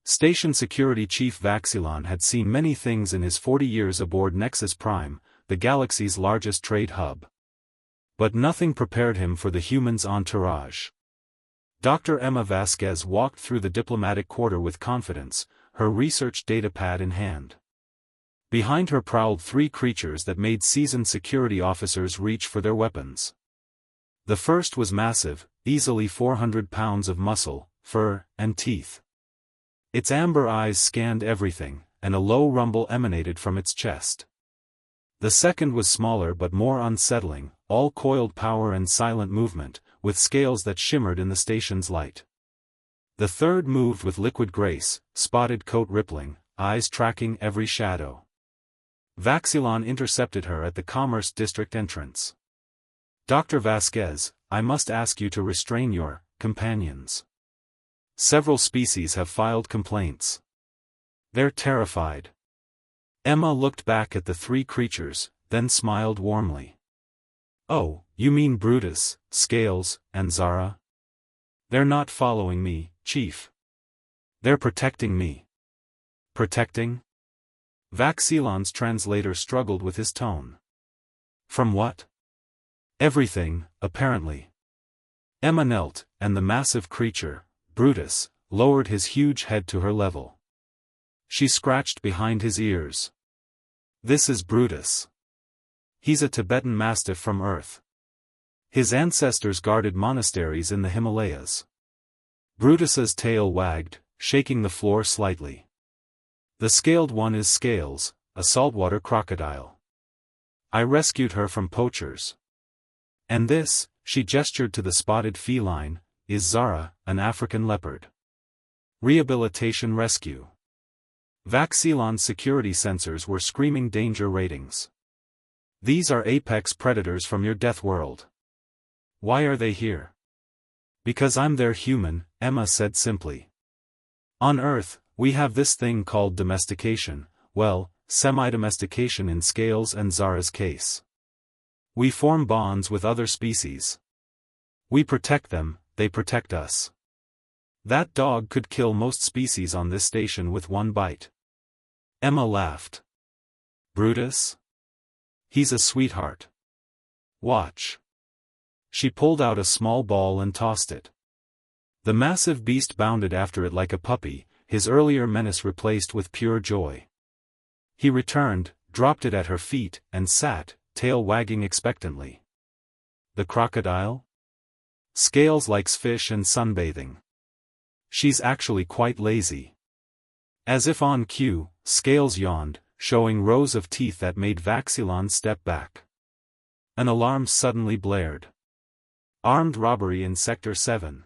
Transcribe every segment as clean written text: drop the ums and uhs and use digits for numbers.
Station Security Chief Vaxilon had seen many things in his 40 years aboard Nexus Prime, the galaxy's largest trade hub. But nothing prepared him for the human's entourage. Dr. Emma Vasquez walked through the diplomatic quarter with confidence, her research datapad in hand. Behind her prowled three creatures that made seasoned security officers reach for their weapons. The first was massive, easily 400 pounds of muscle, fur, and teeth. Its amber eyes scanned everything, and a low rumble emanated from its chest. The second was smaller but more unsettling, all coiled power and silent movement, with scales that shimmered in the station's light. The third moved with liquid grace, spotted coat rippling, eyes tracking every shadow. Vaxilon intercepted her at the Commerce District entrance. "Dr. Vasquez, I must ask you to restrain your companions. Several species have filed complaints. They're terrified." Emma looked back at the three creatures, then smiled warmly. "Oh, you mean Brutus, Scales, and Zara? They're not following me, Chief. They're protecting me." "Protecting?" Vaxilon's translator struggled with his tone. "From what?" "Everything, apparently." Emma knelt, and the massive creature, Brutus, lowered his huge head to her level. She scratched behind his ears. "This is Brutus. He's a Tibetan Mastiff from Earth. His ancestors guarded monasteries in the Himalayas." Brutus's tail wagged, shaking the floor slightly. "The scaled one is Scales, a saltwater crocodile. I rescued her from poachers. And this," she gestured to the spotted feline, "is Zara, an African leopard. Rehabilitation rescue." Vaxilon's security sensors were screaming danger ratings. "These are apex predators from your death world. Why are they here?" "Because I'm their human," Emma said simply. "On Earth, we have this thing called domestication, well, semi-domestication in Scales and Zara's case. We form bonds with other species. We protect them, they protect us. That dog could kill most species on this station with one bite." Emma laughed. "Brutus? He's a sweetheart. Watch." She pulled out a small ball and tossed it. The massive beast bounded after it like a puppy, his earlier menace replaced with pure joy. He returned, dropped it at her feet, and sat, tail wagging expectantly. "The crocodile? Scales likes fish and sunbathing. She's actually quite lazy." As if on cue, Scales yawned, showing rows of teeth that made Vaxilon step back. An alarm suddenly blared. "Armed robbery in Sector 7.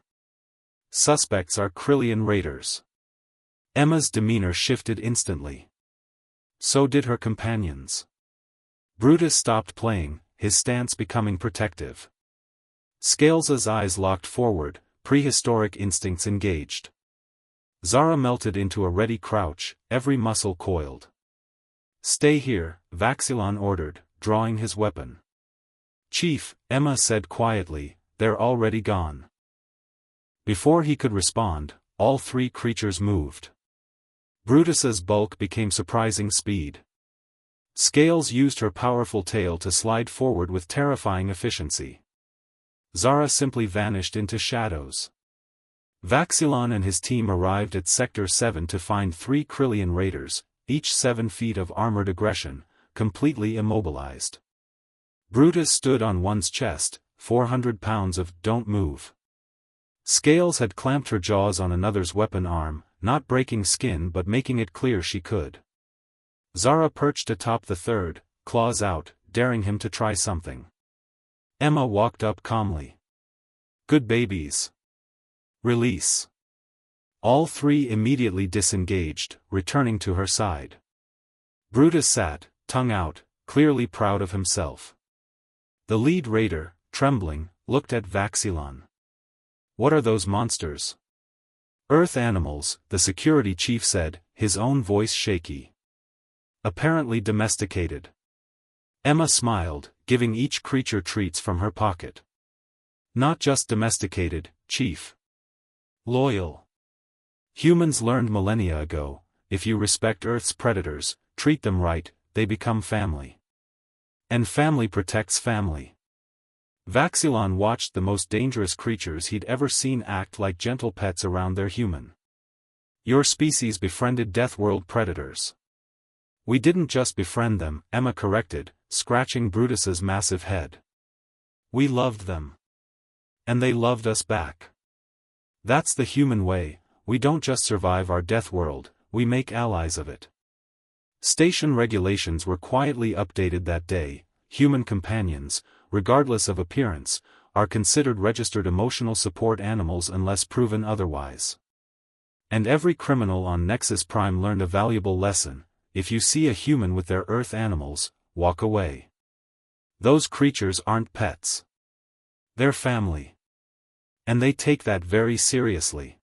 Suspects are Krillian raiders." Emma's demeanor shifted instantly. So did her companions. Brutus stopped playing, his stance becoming protective. Scales's eyes locked forward, prehistoric instincts engaged. Zara melted into a ready crouch, every muscle coiled. "Stay here," Vaxilon ordered, drawing his weapon. "Chief," Emma said quietly, "they're already gone." Before he could respond, all three creatures moved. Brutus's bulk became surprising speed. Scales used her powerful tail to slide forward with terrifying efficiency. Zara simply vanished into shadows. Vaxilon and his team arrived at Sector 7 to find 3 Krillian raiders, each 7 feet of armored aggression, completely immobilized. Brutus stood on one's chest, 400 pounds of "don't move." Scales had clamped her jaws on another's weapon arm, not breaking skin but making it clear she could. Zara perched atop the third, claws out, daring him to try something. Emma walked up calmly. "Good babies. Release." All 3 immediately disengaged, returning to her side. Brutus sat, tongue out, clearly proud of himself. The lead raider, trembling, looked at Vaxilon. "What are those monsters?" "Earth animals," the security chief said, his own voice shaky. "Apparently domesticated." Emma smiled, giving each creature treats from her pocket. "Not just domesticated, Chief. Loyal. Humans learned millennia ago, if you respect Earth's predators, treat them right, they become family. And family protects family. Vaxilon watched the most dangerous creatures he'd ever seen act like gentle pets around their human. Your species befriended Death World predators. We didn't just befriend them, Emma corrected, scratching Brutus's massive head. We loved them. And they loved us back. That's the human way, we don't just survive our Death World, we make allies of it. Station regulations were quietly updated that day. Human companions, regardless of appearance, are considered registered emotional support animals unless proven otherwise. And every criminal on Nexus Prime learned a valuable lesson: if you see a human with their Earth animals, walk away. Those creatures aren't pets. They're family. And they take that very seriously.